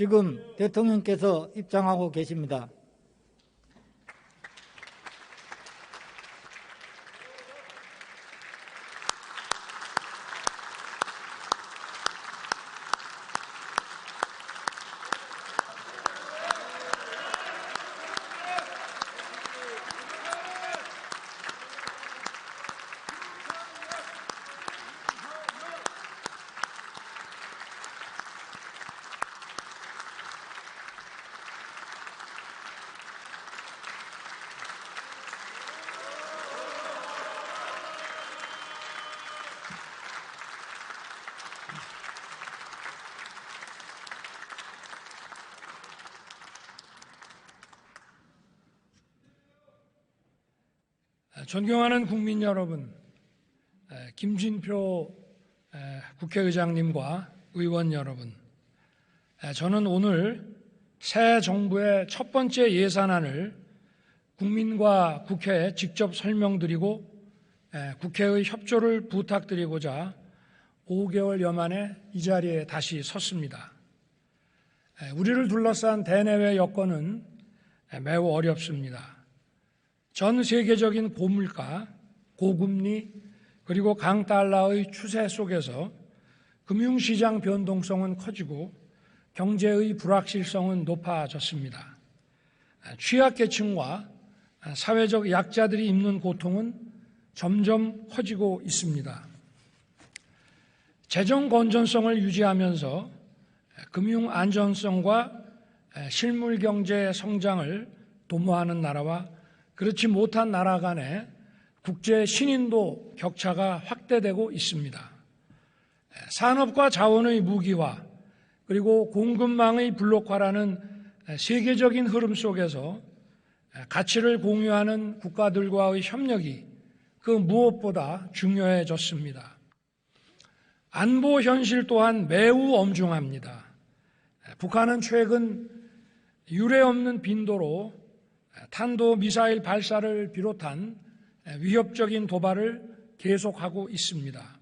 지금 대통령께서 입장하고 계십니다. 존경하는 국민 여러분, 김진표 국회의장님과 의원 여러분, 저는 오늘 새 정부의 첫 번째 예산안을 국민과 국회에 직접 설명드리고 국회의 협조를 부탁드리고자 5개월여 만에 이 자리에 다시 섰습니다. 우리를 둘러싼 대내외 여건은 매우 어렵습니다. 전 세계적인 고물가, 고금리, 그리고 강달러의 추세 속에서 금융시장 변동성은 커지고 경제의 불확실성은 높아졌습니다. 취약계층과 사회적 약자들이 입는 고통은 점점 커지고 있습니다. 재정 건전성을 유지하면서 금융 안전성과 실물 경제 성장을 도모하는 나라와 그렇지 못한 나라 간의 국제 신인도 격차가 확대되고 있습니다. 산업과 자원의 무기화 그리고 공급망의 블록화라는 세계적인 흐름 속에서 가치를 공유하는 국가들과의 협력이 그 무엇보다 중요해졌습니다. 안보 현실 또한 매우 엄중합니다. 북한은 최근 유례없는 빈도로 탄도미사일 발사를 비롯한 위협적인 도발을 계속하고 있습니다.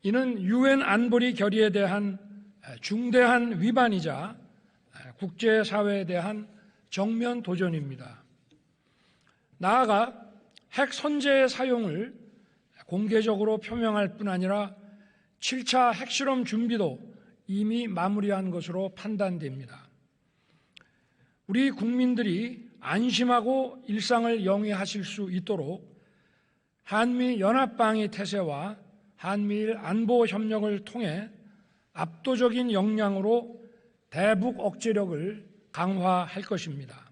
이는 유엔 안보리 결의에 대한 중대한 위반이자 국제사회에 대한 정면 도전입니다. 나아가 핵 선제의 사용을 공개적으로 표명할 뿐 아니라 7차 핵실험 준비도 이미 마무리한 것으로 판단됩니다. 우리 국민들이 안심하고 일상을 영위하실 수 있도록 한미 연합방위 태세와 한미일 안보 협력을 통해 압도적인 역량으로 대북 억제력을 강화할 것입니다.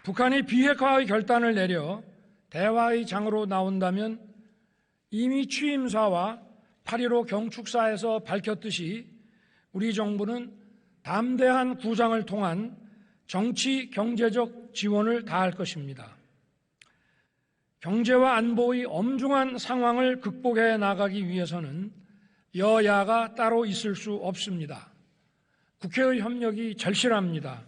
북한이 비핵화의 결단을 내려 대화의 장으로 나온다면 이미 취임사와 8.15 경축사에서 밝혔듯이 우리 정부는 담대한 구상을 통한 정치, 경제적 지원을 다할 것입니다. 경제와 안보의 엄중한 상황을 극복해 나가기 위해서는 여야가 따로 있을 수 없습니다. 국회의 협력이 절실합니다.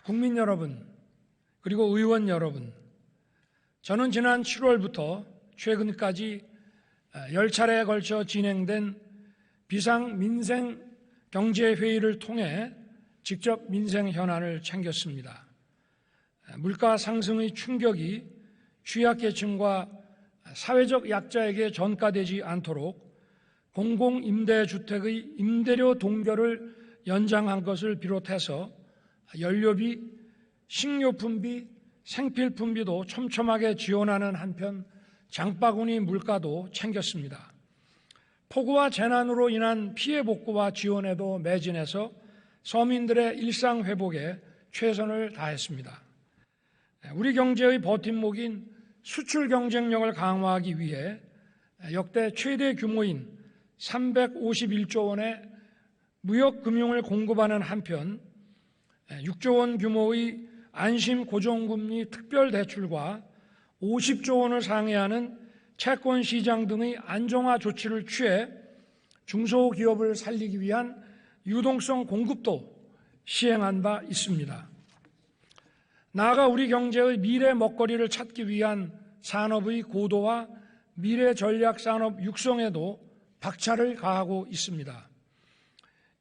국민 여러분, 그리고 의원 여러분, 저는 지난 7월부터 최근까지 10차례에 걸쳐 진행된 비상민생경제회의를 통해 직접 민생 현안을 챙겼습니다. 물가 상승의 충격이 취약계층과 사회적 약자에게 전가되지 않도록 공공임대주택의 임대료 동결을 연장한 것을 비롯해서 연료비, 식료품비, 생필품비도 촘촘하게 지원하는 한편 장바구니 물가도 챙겼습니다. 폭우와 재난으로 인한 피해 복구와 지원에도 매진해서 서민들의 일상 회복에 최선을 다했습니다. 우리 경제의 버팀목인 수출 경쟁력을 강화하기 위해 역대 최대 규모인 351조 원의 무역금융을 공급하는 한편 6조 원 규모의 안심 고정금리 특별대출과 50조 원을 상회하는 채권시장 등의 안정화 조치를 취해 중소기업을 살리기 위한 유동성 공급도 시행한 바 있습니다. 나아가 우리 경제의 미래 먹거리를 찾기 위한 산업의 고도화, 미래 전략 산업 육성에도 박차를 가하고 있습니다.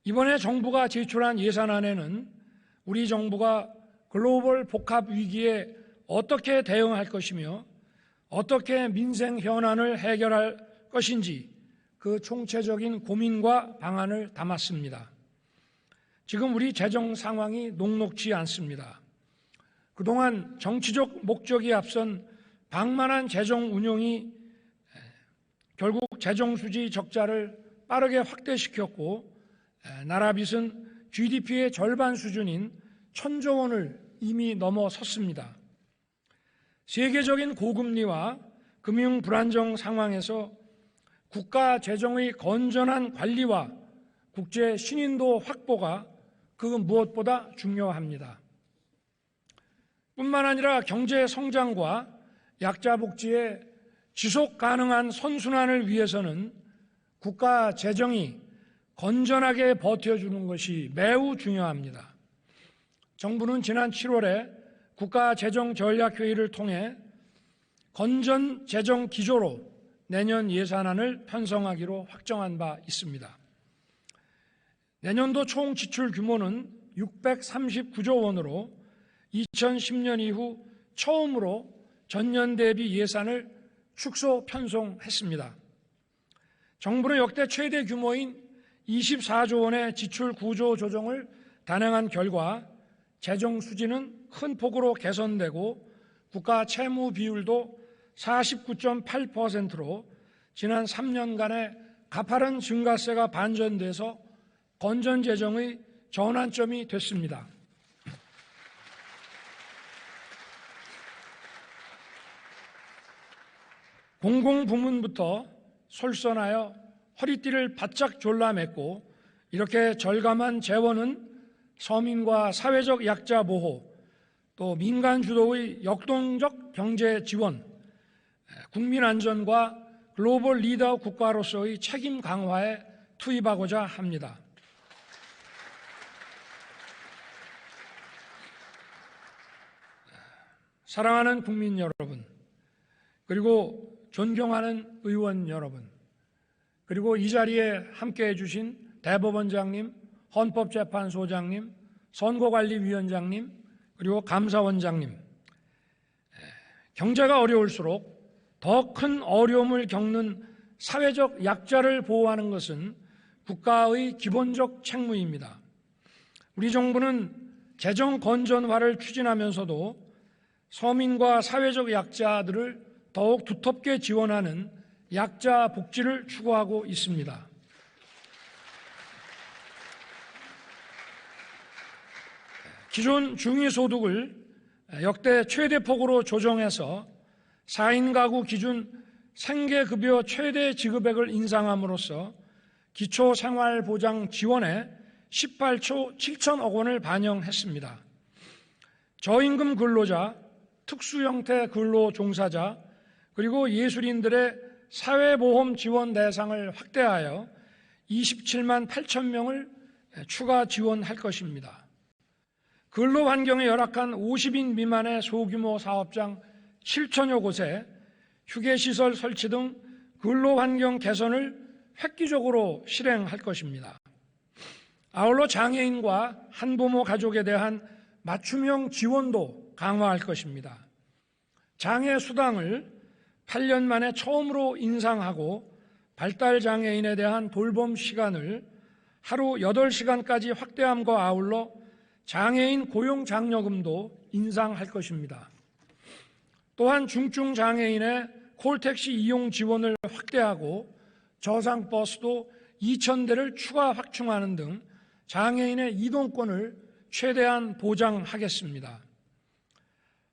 이번에 정부가 제출한 예산안에는 우리 정부가 글로벌 복합 위기에 어떻게 대응할 것이며 어떻게 민생 현안을 해결할 것인지 그 총체적인 고민과 방안을 담았습니다. 지금 우리 재정 상황이 녹록지 않습니다. 그동안 정치적 목적이 앞선 방만한 재정 운용이 결국 재정 수지 적자를 빠르게 확대시켰고 나라 빚은 GDP의 절반 수준인 1,000조 원을 이미 넘어섰습니다. 세계적인 고금리와 금융 불안정 상황에서 국가 재정의 건전한 관리와 국제 신인도 확보가 그 무엇보다 중요합니다. 뿐만 아니라 경제 성장과 약자 복지의 지속 가능한 선순환을 위해서는 국가 재정이 건전하게 버텨주는 것이 매우 중요합니다. 정부는 지난 7월에 국가재정전략회의를 통해 건전 재정 기조로 내년 예산안을 편성하기로 확정한 바 있습니다. 내년도 총 지출 규모는 639조 원으로 2010년 이후 처음으로 전년 대비 예산을 축소 편성했습니다. 정부는 역대 최대 규모인 24조 원의 지출 구조 조정을 단행한 결과 재정 수지는 큰 폭으로 개선되고 국가 채무 비율도 49.8%로 지난 3년간의 가파른 증가세가 반전돼서 건전 재정의 전환점이 됐습니다. 공공부문부터 솔선하여 허리띠를 바짝 졸라맸고 이렇게 절감한 재원은 서민과 사회적 약자 보호, 또 민간 주도의 역동적 경제 지원, 국민 안전과 글로벌 리더 국가로서의 책임 강화에 투입하고자 합니다. 사랑하는 국민 여러분, 그리고 존경하는 의원 여러분, 그리고 이 자리에 함께해 주신 대법원장님, 헌법재판소장님, 선거관리위원장님, 그리고 감사원장님, 경제가 어려울수록 더 큰 어려움을 겪는 사회적 약자를 보호하는 것은 국가의 기본적 책무입니다. 우리 정부는 재정 건전화를 추진하면서도 서민과 사회적 약자들을 더욱 두텁게 지원하는 약자 복지를 추구하고 있습니다. 기존 중위소득을 역대 최대폭으로 조정해서 4인 가구 기준 생계급여 최대 지급액을 인상함으로써 기초생활보장 지원에 18조 7천억 원을 반영했습니다. 저임금 근로자, 특수형태 근로종사자, 그리고 예술인들의 사회보험 지원 대상을 확대하여 27만 8천 명을 추가 지원할 것입니다. 근로환경이 열악한 50인 미만의 소규모 사업장 7천여 곳에 휴게시설 설치 등 근로환경 개선을 획기적으로 실행할 것입니다. 아울러 장애인과 한부모 가족에 대한 맞춤형 지원도 강화할 것입니다. 장애 수당을 8년 만에 처음으로 인상하고 발달장애인에 대한 돌봄 시간을 하루 8시간까지 확대함과 아울러 장애인 고용장려금도 인상할 것입니다. 또한 중증장애인의 콜택시 이용 지원을 확대하고 저상버스도 2,000대를 추가 확충하는 등 장애인의 이동권을 최대한 보장하겠습니다.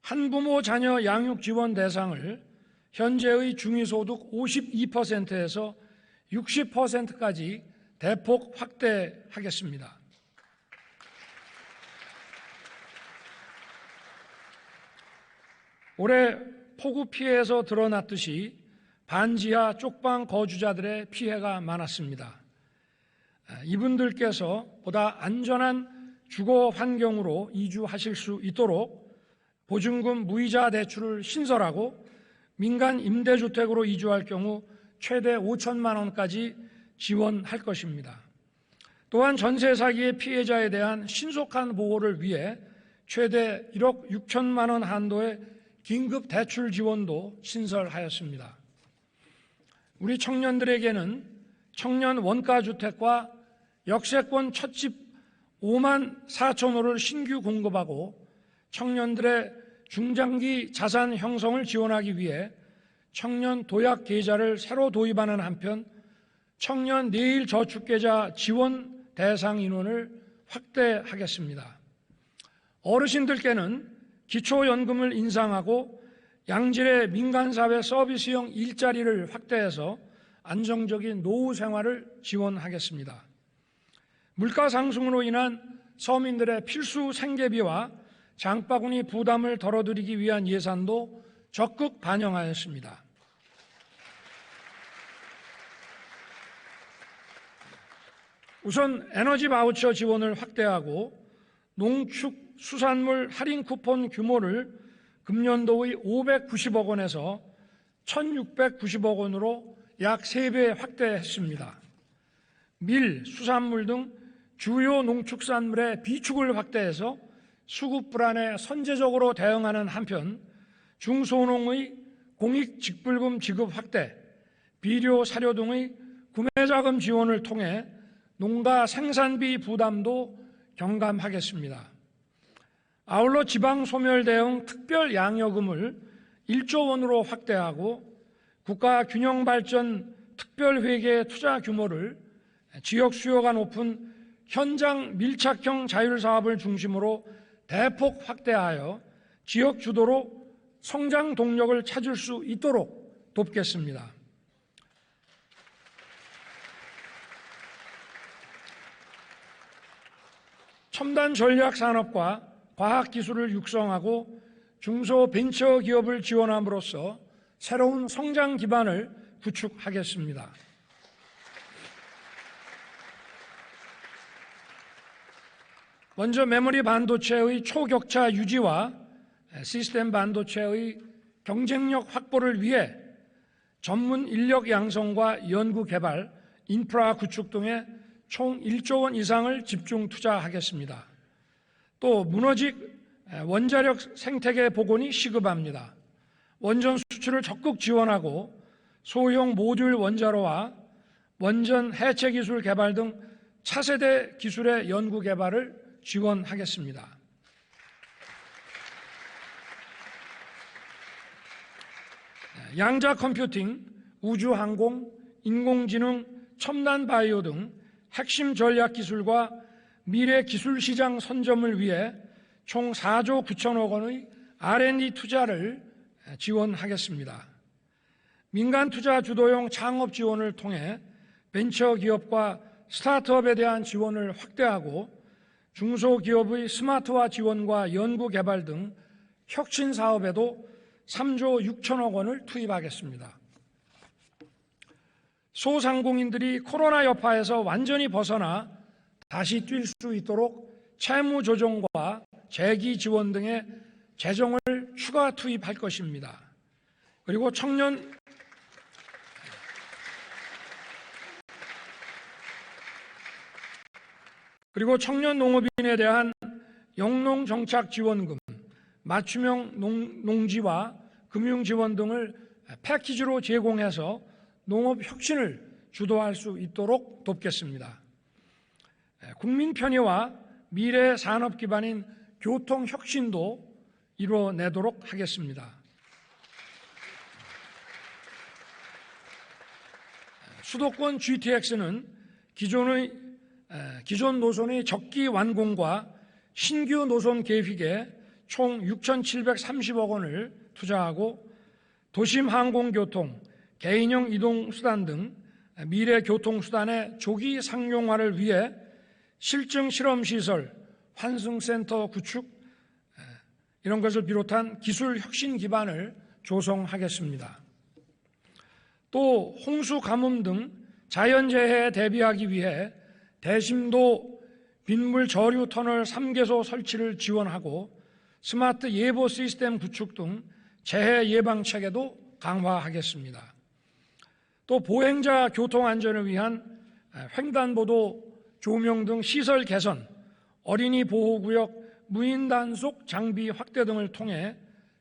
한부모 자녀 양육 지원 대상을 현재의 중위소득 52%에서 60%까지 대폭 확대하겠습니다. 올해 폭우 피해에서 드러났듯이 반지하 쪽방 거주자들의 피해가 많았습니다. 이분들께서 보다 안전한 주거 환경으로 이주하실 수 있도록 보증금 무이자 대출을 신설하고 민간 임대주택으로 이주할 경우 최대 5천만 원까지 지원할 것입니다. 또한 전세 사기의 피해자에 대한 신속한 보호를 위해 최대 1억 6천만 원 한도의 긴급 대출 지원도 신설하였습니다. 우리 청년들에게는 청년 원가주택과 역세권 첫집 5만 4천 호를 신규 공급하고 청년들의 중장기 자산 형성을 지원하기 위해 청년 도약 계좌를 새로 도입하는 한편 청년 내일 저축계좌 지원 대상 인원을 확대하겠습니다. 어르신들께는 기초연금을 인상하고 양질의 민간사회 서비스형 일자리를 확대해서 안정적인 노후 생활을 지원하겠습니다. 물가 상승으로 인한 서민들의 필수 생계비와 장바구니 부담을 덜어드리기 위한 예산도 적극 반영하였습니다. 우선 에너지 바우처 지원을 확대하고 농축 수산물 할인 쿠폰 규모를 금년도의 590억 원에서 1,690억 원으로 약 3배 확대했습니다. 밀, 수산물 등 주요 농축산물의 비축을 확대해서 수급 불안에 선제적으로 대응하는 한편 중소농의 공익직불금 지급 확대, 비료, 사료 등의 구매자금 지원을 통해 농가 생산비 부담도 경감하겠습니다. 아울러 지방소멸 대응 특별양여금을 1조 원으로 확대하고 국가균형발전 특별회계 투자 규모를 지역 수요가 높은 현장 밀착형 자율사업을 중심으로 대폭 확대하여 지역 주도로 성장 동력을 찾을 수 있도록 돕겠습니다. 첨단 전략 산업과 과학기술을 육성하고 중소벤처기업을 지원함으로써 새로운 성장 기반을 구축하겠습니다. 먼저 메모리 반도체의 초격차 유지와 시스템 반도체의 경쟁력 확보를 위해 전문 인력 양성과 연구 개발, 인프라 구축 등에 총 1조 원 이상을 집중 투자하겠습니다. 또 문어직 원자력 생태계 복원이 시급합니다. 원전 수출을 적극 지원하고 소형 모듈 원자로와 원전 해체 기술 개발 등 차세대 기술의 연구 개발을 지원하겠습니다. 양자 컴퓨팅, 우주항공, 인공지능, 첨단 바이오 등 핵심 전략 기술과 미래 기술 시장 선점을 위해 총 4조 9천억 원의 R&D 투자를 지원하겠습니다. 민간 투자 주도형 창업 지원을 통해 벤처기업과 스타트업에 대한 지원을 확대하고 중소기업의 스마트화 지원과 연구개발 등 혁신 사업에도 3조 6천억 원을 투입하겠습니다. 소상공인들이 코로나 여파에서 완전히 벗어나 다시 뛸 수 있도록 채무 조정과 재기 지원 등의 재정을 추가 투입할 것입니다. 그리고 청년 농업인에 대한 영농정착 지원금, 맞춤형 농지와 금융 지원 등을 패키지로 제공해서 농업 혁신을 주도할 수 있도록 돕겠습니다. 국민 편의와 미래 산업 기반인 교통 혁신도 이뤄내도록 하겠습니다. 수도권 GTX는 기존 노선의 적기 완공과 신규 노선 계획에 총 6,730억 원을 투자하고 도심 항공교통, 개인형 이동수단 등 미래 교통수단의 조기 상용화를 위해 실증 실험시설, 환승센터 구축 이런 것을 비롯한 기술 혁신 기반을 조성하겠습니다. 또 홍수 가뭄 등 자연재해에 대비하기 위해 대심도 빗물 저류 터널 3개소 설치를 지원하고 스마트 예보 시스템 구축 등 재해 예방 체계도 강화하겠습니다. 또 보행자 교통 안전을 위한 횡단보도 조명 등 시설 개선, 어린이 보호구역 무인 단속 장비 확대 등을 통해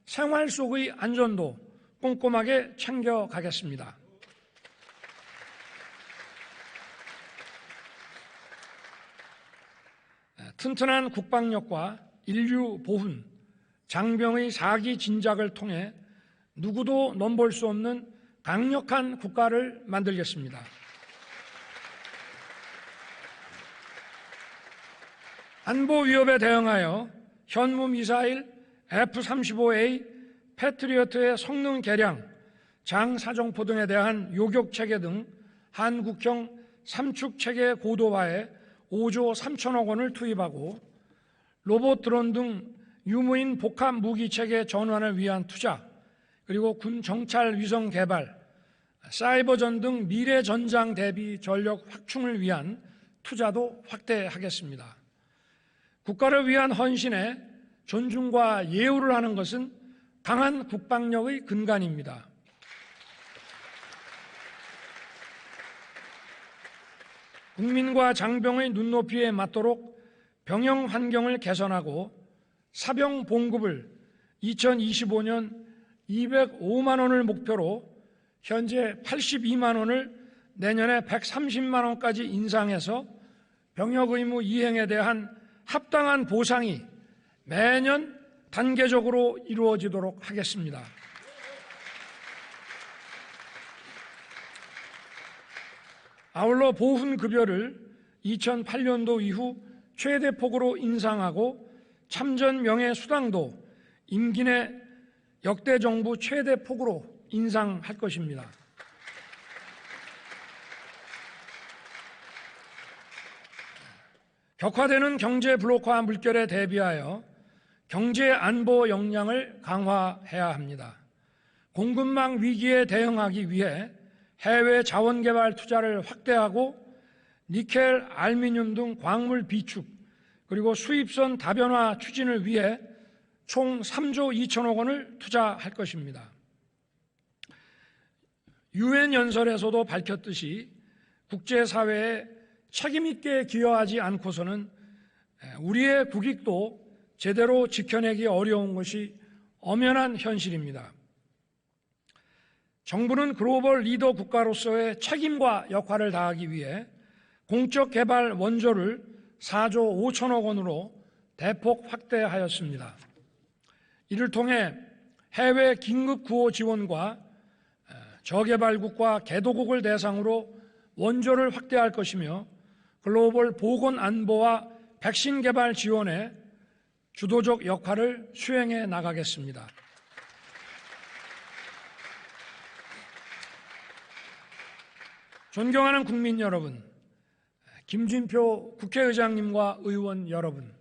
생활 속의 안전도 꼼꼼하게 챙겨가겠습니다. 튼튼한 국방력과 인류 보훈, 장병의 사기 진작을 통해 누구도 넘볼 수 없는 강력한 국가를 만들겠습니다. 안보 위협에 대응하여 현무 미사일 F-35A, 패트리어트의 성능 개량, 장사정포 등에 대한 요격 체계 등 한국형 삼축 체계 고도화에 5조 3천억 원을 투입하고 로봇 드론 등 유무인 복합 무기 체계 전환을 위한 투자, 그리고 군 정찰 위성 개발, 사이버전 등 미래 전장 대비 전력 확충을 위한 투자도 확대하겠습니다. 국가를 위한 헌신에 존중과 예우를 하는 것은 강한 국방력의 근간입니다. 국민과 장병의 눈높이에 맞도록 병영 환경을 개선하고 사병 봉급을 2025년 205만 원을 목표로 현재 82만 원을 내년에 130만 원까지 인상해서 병역 의무 이행에 대한 합당한 보상이 매년 단계적으로 이루어지도록 하겠습니다. 아울러 보훈급여를 2008년도 이후 최대 폭으로 인상하고 참전 명예수당도 임기 내 역대 정부 최대 폭으로 인상할 것입니다. 격화되는 경제 블록화 물결에 대비하여 경제 안보 역량을 강화해야 합니다. 공급망 위기에 대응하기 위해 해외 자원개발 투자를 확대하고 니켈, 알루미늄 등 광물 비축, 그리고 수입선 다변화 추진을 위해 총 3조 2천억 원을 투자할 것입니다. 유엔 연설에서도 밝혔듯이 국제사회에 책임있게 기여하지 않고서는 우리의 국익도 제대로 지켜내기 어려운 것이 엄연한 현실입니다. 정부는 글로벌 리더 국가로서의 책임과 역할을 다하기 위해 공적 개발 원조를 4조 5천억 원으로 대폭 확대하였습니다. 이를 통해 해외 긴급 구호 지원과 저개발국과 개도국을 대상으로 원조를 확대할 것이며 글로벌 보건 안보와 백신 개발 지원에 주도적 역할을 수행해 나가겠습니다. 존경하는 국민 여러분, 김진표 국회의장님과 의원 여러분,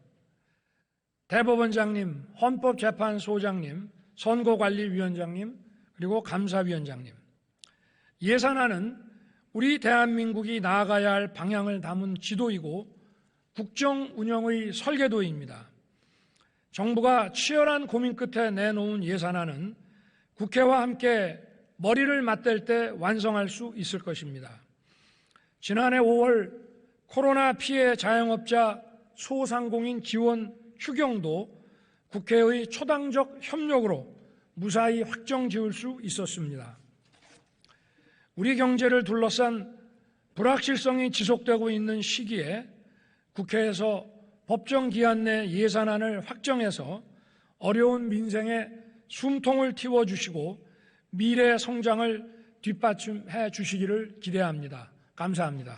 대법원장님, 헌법재판소장님, 선거관리위원장님, 그리고 감사위원장님, 예산안은 우리 대한민국이 나아가야 할 방향을 담은 지도이고 국정 운영의 설계도입니다. 정부가 치열한 고민 끝에 내놓은 예산안은 국회와 함께 머리를 맞댈 때 완성할 수 있을 것입니다. 지난해 5월 코로나 피해 자영업자 소상공인 지원 추경도 국회의 초당적 협력으로 무사히 확정 지을 수 있었습니다. 우리 경제를 둘러싼 불확실성이 지속되고 있는 시기에 국회에서 법정 기한 내 예산안을 확정해서 어려운 민생에 숨통을 틔워주시고 미래 성장을 뒷받침해 주시기를 기대합니다. 감사합니다.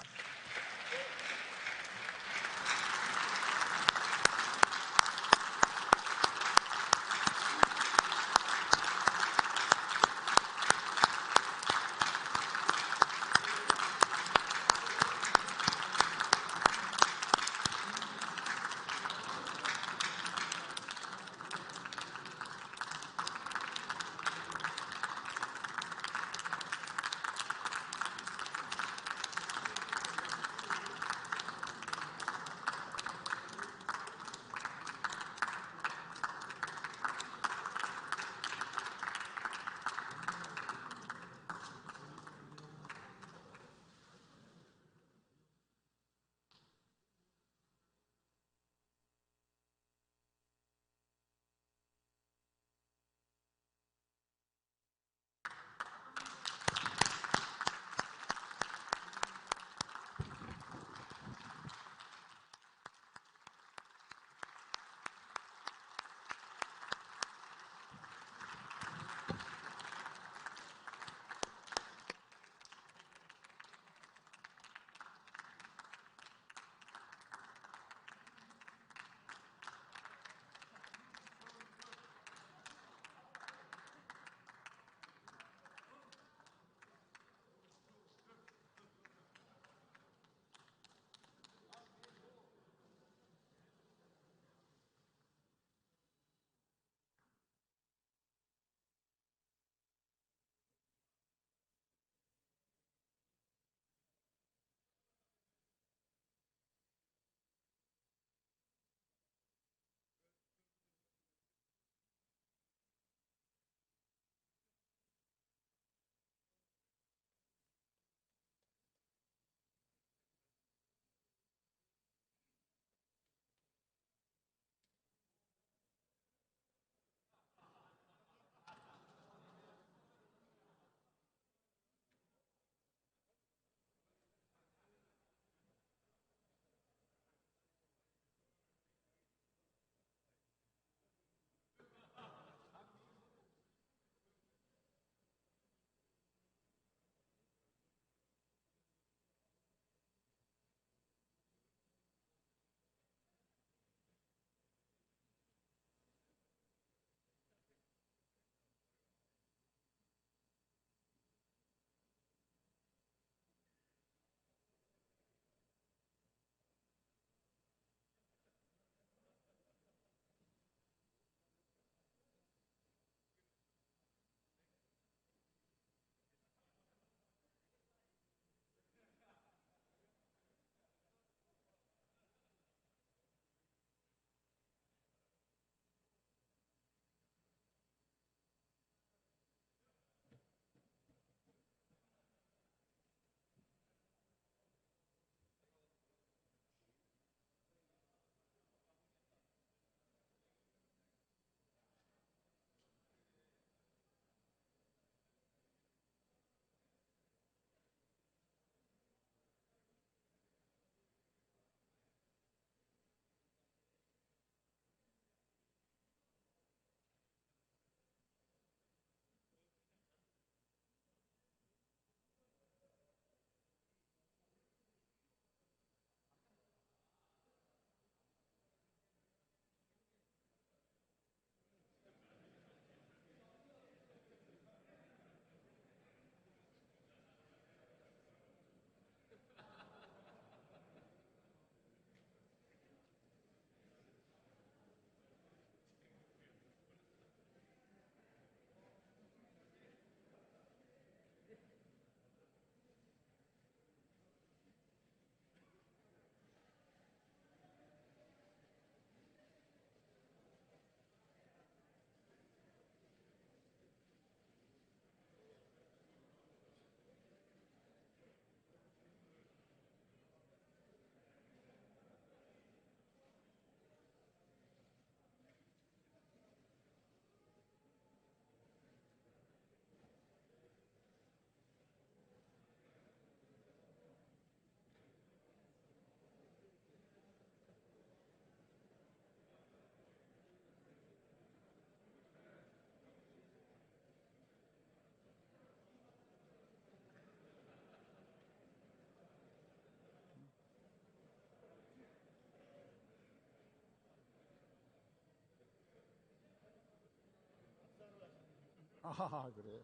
아, 그래요?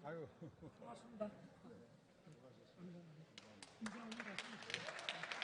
아유. 고맙습니다. 감사합니다.